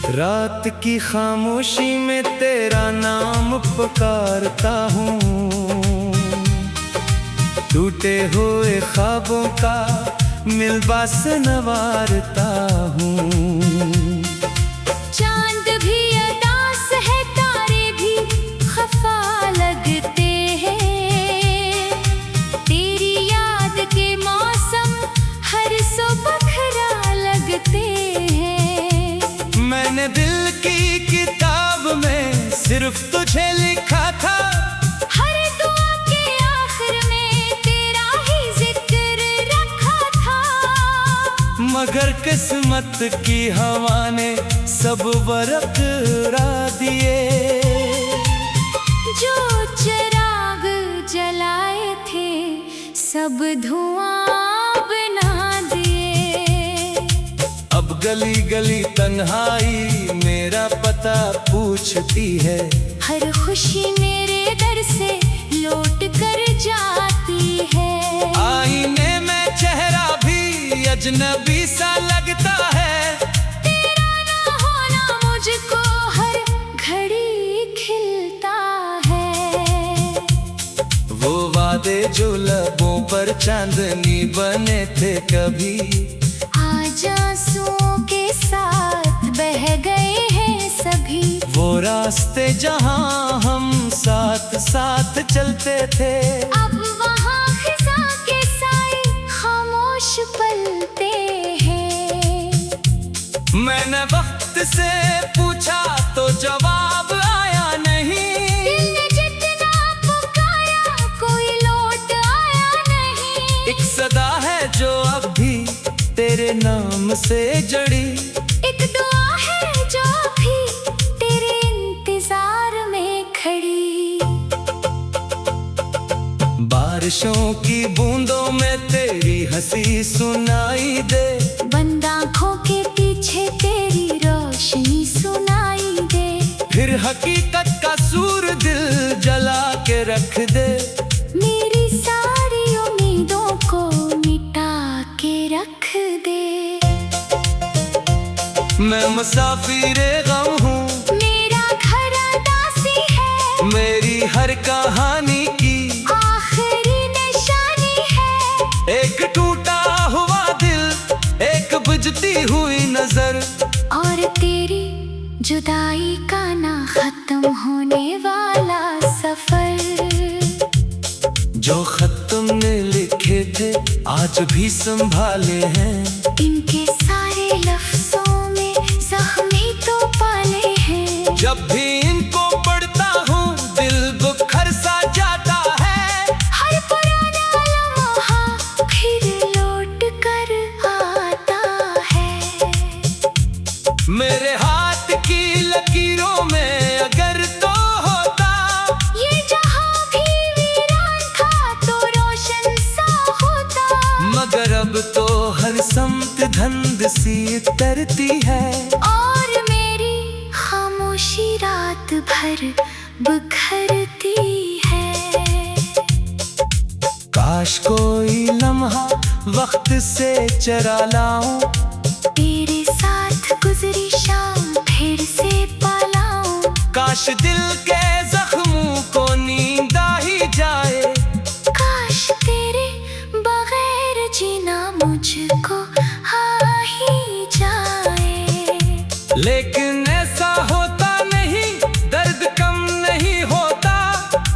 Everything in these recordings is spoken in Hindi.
रात की खामोशी में तेरा नाम पुकारता हूँ, टूटे हुए ख्वाबों का मिलबा संवारता हूँ। चांद भी उदास है, तारे भी खफा लगते हैं, तेरी याद के मौसम हर सुबह खरा लगते हैं। मैंने दिल की किताब में सिर्फ तुझे लिखा था, हर दुआ के आखिर में तेरा ही जिक्र रखा था। मगर किस्मत की हवा ने सब बरक रा दिए। जो चिराग जलाए थे सब धुआं बना दिए। अब गली गली तन्हाई मेरा पता पूछती है, हर खुशी मेरे दर से लौट कर जाती है। आईने में चेहरा भी अजनबी सा लगता है, तेरा ना होना मुझको हर घड़ी खिलता है। वो वादे जो लबों पर चांदनी बने थे कभी आज आंसुओं के साथ बह गए हैं सभी। वो रास्ते जहां हम साथ साथ चलते थे, अब वहाँ खिज़ां के साए खामोश पलते हैं। मैंने वक्त से पूछा तो जवाब आया नहीं, दिल ने जितना पुकारा कोई लौट आया नहीं। एक सदा है जो अब भी तेरे नाम से जड़ी, एक दुआ है जो भी तेरे इंतजार में खड़ी। बारिशों की बूंदों में तेरी हंसी सुनाई दे, बंद आँखों के पीछे तेरी रोशनी सुनाई दे। फिर हकीकत का सूर दिल जला के रख दे। मेरी सारी उम्मीदों को मिटा के रख दे। मैं मुसाफिरे गम हूँ, मेरा घर उदासी है, मेरी हर कहानी की आखिरी निशानी है। एक टूटा हुआ दिल, एक बुझती हुई नजर, और तेरी जुदाई का ना खत्म होने वाला सफर। जो खत तुमने लिखे थे आज भी संभाले हैं, इनके सारे लफ्जों में जख्मी तो पाले हैं। जब भी इनको पढ़ता हूँ दिल बुखर सा जाता है। हर पुराना लम्हा फिर लौट कर आता है। मेरे हाथ की लकीरों में अगर तो होता, ये जहां भी वीरान था तो रोशन सा होता। मगर अब तो हर समत धंध सी तरती है, और मेरी खामोशी रात भर बिखरती है। काश कोई लम्हा वक्त से चरा लाऊं, तेरे साथ गुजरी शाम फिर से पालाऊं। काश दिल के जख्मों को नींद आ ही जाए, काश तेरे बगैर जीना मुझको आ ही जाए। लेकिन ऐसा होता नहीं, दर्द कम नहीं होता।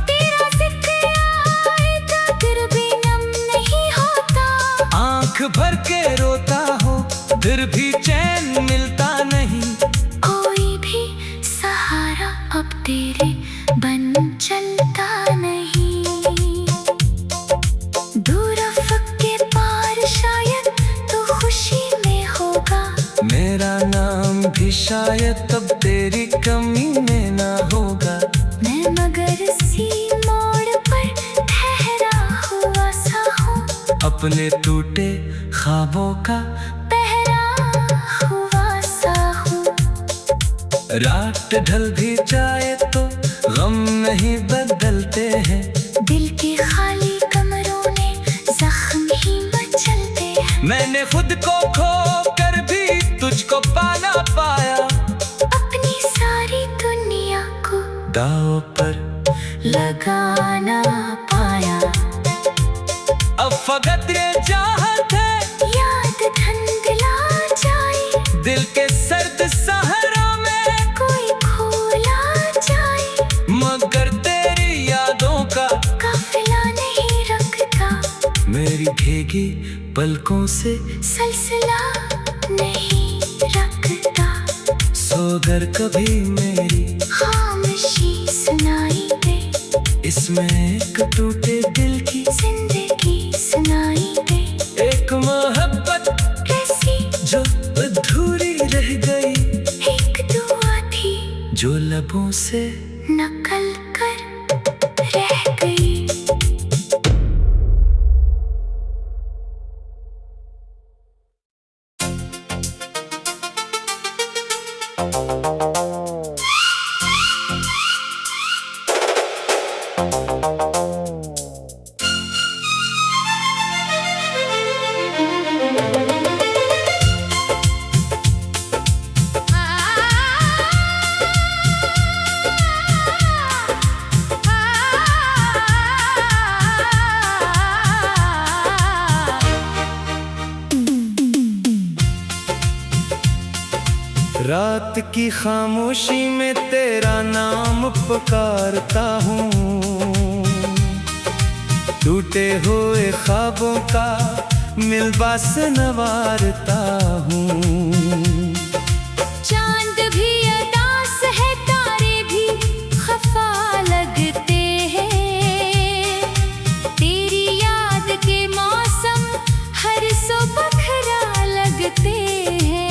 तेरा जिक्र आए तो दिल भी नम नहीं होता। आंख भर के रोता हो फिर भी चैन मिलता नहीं। कोई भी सहारा अब तेरे बन चलता नहीं। दूर अफ़क़ के पार शायद तो खुशी में होगा, मेरा नाम भी कभी शायद अब तेरी कमी में ना होगा। मैं मगर सी मोड़ पर ठहरा हुआ सा हूँ, अपने टूटे ख्वाबों का पहरा हुआ सा हूँ। रात ढल भी जाए तो गम नहीं बदलते हैं, दिल के खाली कमरों में जख्म ही मचलते हैं। मैंने खुद को खो कर भी तुझको पाना पाया, अपनी सारी दुनिया को दांव पर लगाना पाया। अब फकत ये चाहत है याद धुंधला जाए, दिल के सर्द सहरा में कोई खोला जाए, मगर तेरी यादों का काफिला नहीं रखता, मेरी भीगी पलकों से सिलसिला नहीं रखता। सो घर कभी मेरी खामोशी सुनाई दे, इसमें एक टूटे दिल की जिंदगी सुनाई दे। एक मोहब्बत कैसी जो अधूरी रह गई, एक दुआ थी जो लबों से नकल कर रह गई। रात की खामोशी में तेरा नाम पुकारता हूँ, टूटे हुए ख्वाबों का मिलबास नवारता हूँ। चांद भी अदास है, तारे भी खफा लगते हैं, तेरी याद के मौसम हर सुबह लगते हैं।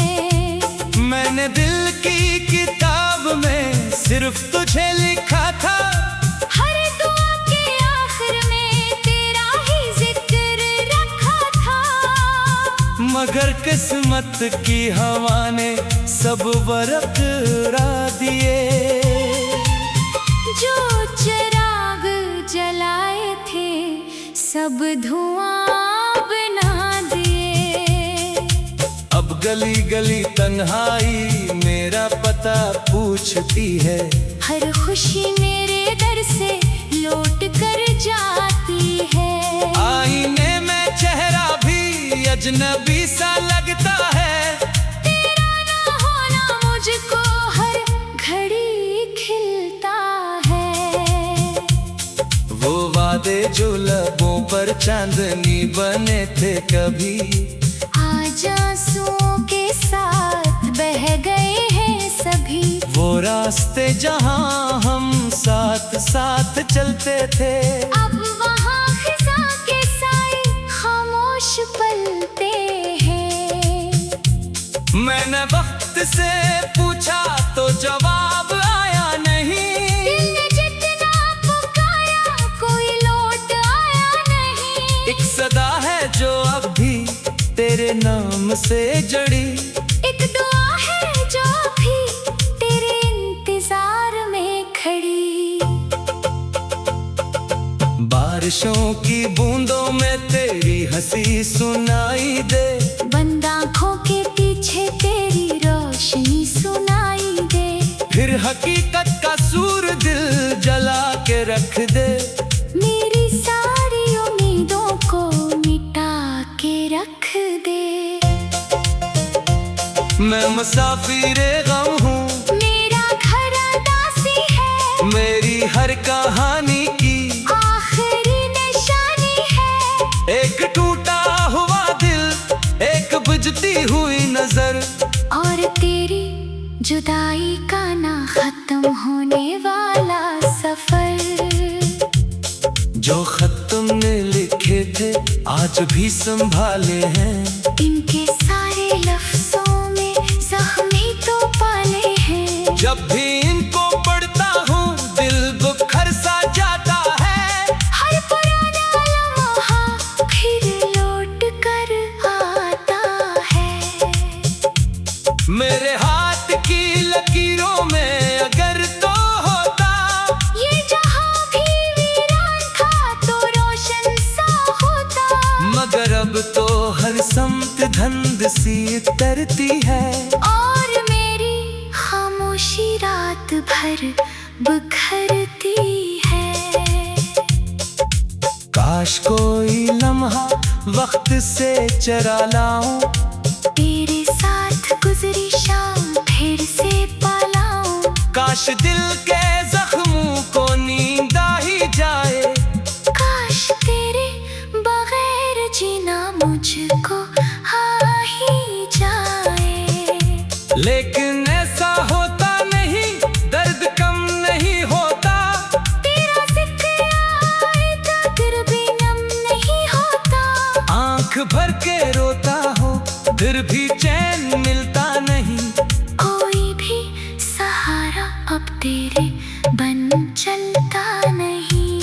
मैंने दिल की किताब में सिर्फ तुझे लिखा था, हर दुआ के आखिर में तेरा ही जिक्र रखा था, मगर किस्मत की हवा ने सब वर्क रा दिए। जो चिराग जलाए थे सब धुआं बना दिए। अब गली गली तन्हाई मेरा पता पूछती है, हर खुशी मेरे दर से लौट कर जाती है। आईने में चेहरा भी अजनबी सा लगता है, तेरा ना होना मुझको हर घड़ी खिलता है। वो वादे जो लबों पर चांदनी बने थे कभी आज आंसुओं के साथ बह गए हैं सभी। वो रास्ते जहां हम साथ साथ चलते थे, अब वहाँ खिज़ां के साए खामोश पलते हैं। मैंने वक्त से पूछा तो जवाब आया नहीं, दिल ने जितना पुकारा कोई लौट आया नहीं। एक सदा है जो अब भी तेरे नाम से जड़ी, एक दुआ है जो भी तेरे इंतजार में खड़ी। बारिशों की बूंदों में तेरी हंसी सुनाई दे, बंद आँखों के पीछे तेरी रोशनी सुनाई दे। फिर हकीकत का सूर दिल जला के रख दे, मेरी सारी उम्मीदों को मिटा के रख दे। मैं मुसाफिरे गम हूँ, मेरा घर दासी है, मेरी हर कहानी की आखिरी निशानी है। एक टूटा हुआ दिल, एक बुझती हुई नजर, और तेरी जुदाई का ना खत्म होने वाला सफर। जो खत तुमने लिखे थे आज भी संभाले हैं, इनके सारे लफ्जों में जख्म ही तो पाया मेरे हाथ की लकीरों में अगर तो होता ये जहां भी वीरान था तो रोशन सा होता। मगर अब तो हर समत धंध सी तरती है और मेरी खामोशी रात भर बिखरती है। काश कोई लम्हा वक्त से चरा लाऊं, तेरे साथ गुजरी शाम फिर से पालाऊं। काश दिल के जख्मों को नींद आ ही जाए, काश तेरे बगैर जीना मुझको आ ही जाए। लेकिन ऐसा होता नहीं, दर्द कम नहीं होता। तेरा जिक्र आए तो दिल भी नम नहीं होता। आंख भर के रोता हो फिर भी चैन मिलता नहीं। कोई भी सहारा अब तेरे बन चलता नहीं।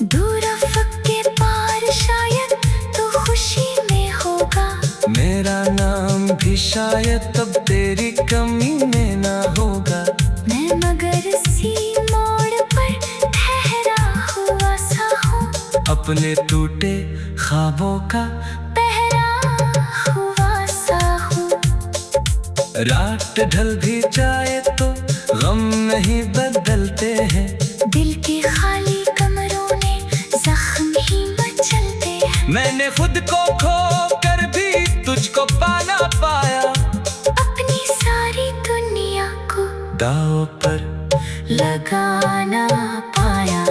दूर अफ़क़ के पार शायद तो खुशी में होगा। मेरा नाम भी शायद तब तेरी कमी में ना होगा। मैं मगर सी मोड़ पर ठहरा हुआ सा हूँ, अपने टूटे ख्वाबों का पहरा हुआ सा हूँ। रात ढल भी जाए तो गम नहीं बदलते हैं। दिल के खाली कमरों ने जख्म ही मचलते हैं। मैंने खुद को खो कर भी तुझको पाना पाया, अपनी सारी दुनिया को दांव पर लगाना पाया।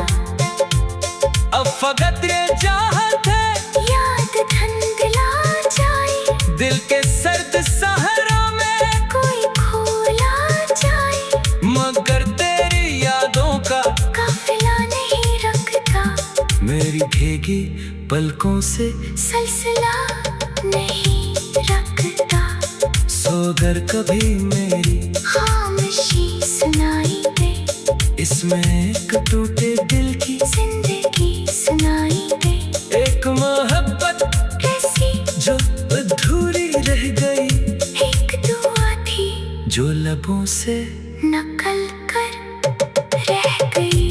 अब फकत ये चाहत है याद धुंधला जाए, दिल के सर्द सहरा में कोई खोला जाए। मगर तेरी यादों का काफिला नहीं रखता, मेरी भीगी पलकों से सिलसिला नहीं रखता। सोगर कभी मेरी खामोशी सुनाई दे, इसमें एक टूटे दिल की जिंदगी सुनाई दे। एक मोहब्बत कैसी जो अधूरी रह गई, एक दुआ थी जो लबों से नकल कर रह गई।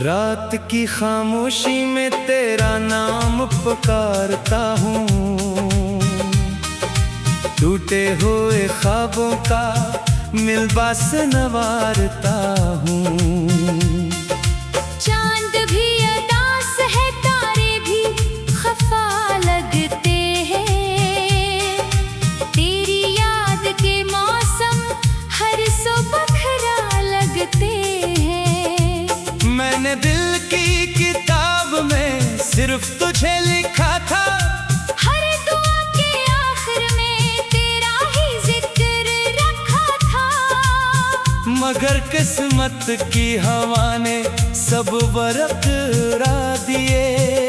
रात की खामोशी में तेरा नाम पुकारता हूँ, टूटे हुए ख्वाबों का मिलबास नवारता हूँ। चांद भी अदास है, तारे भी खफा लगते हैं। तेरी याद के मौसम हर सुबह खरा लगते हैं। मैंने दिल की किताब में सिर्फ तुझे लिखा था, हर दुआ के आखिर में तेरा ही जिक्र रखा था। मगर किस्मत की हवा ने सब वर्क उड़ा दिए।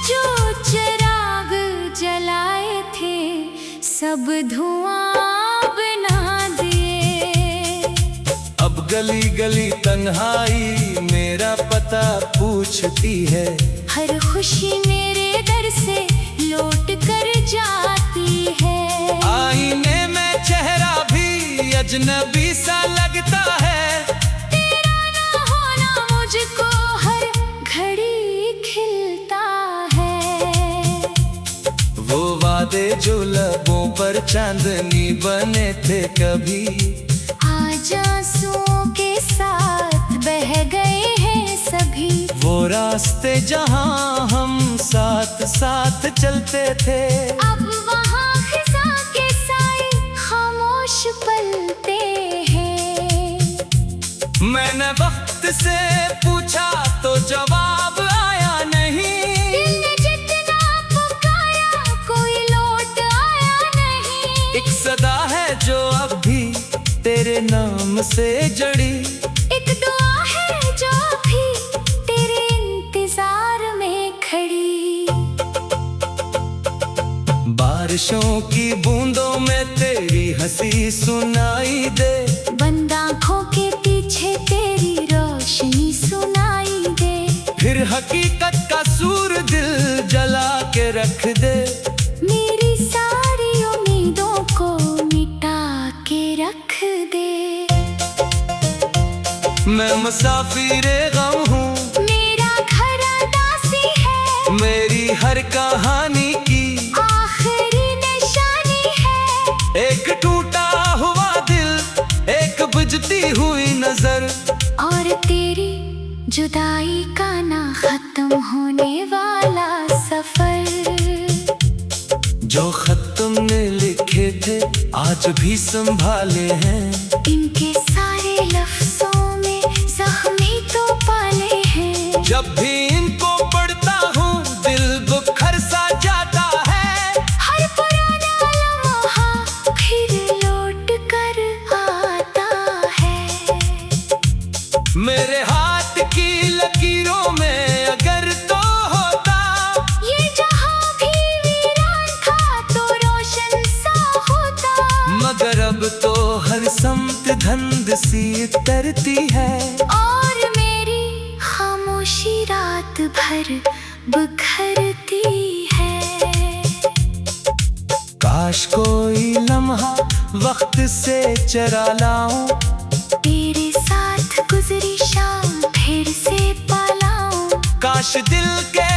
जो चिराग जलाए थे सब धुआं बना दिए। अब गली गली तन्हाई मेरा पता पूछती है, हर खुशी मेरे दर से लौट कर जाती है। आईने में चेहरा भी अजनबी सा लगता है, तेरा ना होना मुझको हर घड़ी खिलता है। वो वादे जो लबों पर चांदनी बने थे कभी आज आंसुओं के साथ बह गए हैं सभी। वो रास्ते जहां हम साथ साथ चलते थे, अब वहाँ खिज़ां के साए खामोश पलते हैं। मैंने वक्त से पूछा तो जवाब आया नहीं। दिल ने जितना पुकारा कोई लौट आया नहीं। एक सदा है जो अब भी तेरे नाम से जड़ी। एक दुआ है जो भी तेरे इंतजार में खड़ी। बारिशों की बूंदों में तेरी हंसी सुनाई दे। बंद आँखों के पीछे तेरी रोशनी सुनाई दे। फिर हकीकत का सूर दिल जला के रख दे। मेरी सारी उम्मीदों को मिटा के रख दे। मैं मुसाफिरे गम हूँ, मेरा घर दासी है। मेरी हर कहानी की आखिरी निशानी है। एक टूटा हुआ दिल, एक बुझती हुई नजर। और तेरी जुदाई का ना खत्म होने वाला सफर। जो खत तुमने लिखे थे आज भी संभाले हैं। इनके सारे लफ्जों में जख्मी तो पाले हैं। जब भी इनको पढ़ता हूँ दिल बुखर सा जाता है। हर पुराना लम्हा फिर लौट कर आता है। मेरे हाथ की लकीरों में अगर तो होता ये जहां भी वीरान था तो रोशन सा होता। मगर अब तो हर समत धंध सी तरती है। और मेरी खामोशी रात भर बिखरती है। काश कोई लम्हा वक्त से चरा लाऊं। तेरे साथ गुजरी शाम फिर से पालाऊं। काश दिल के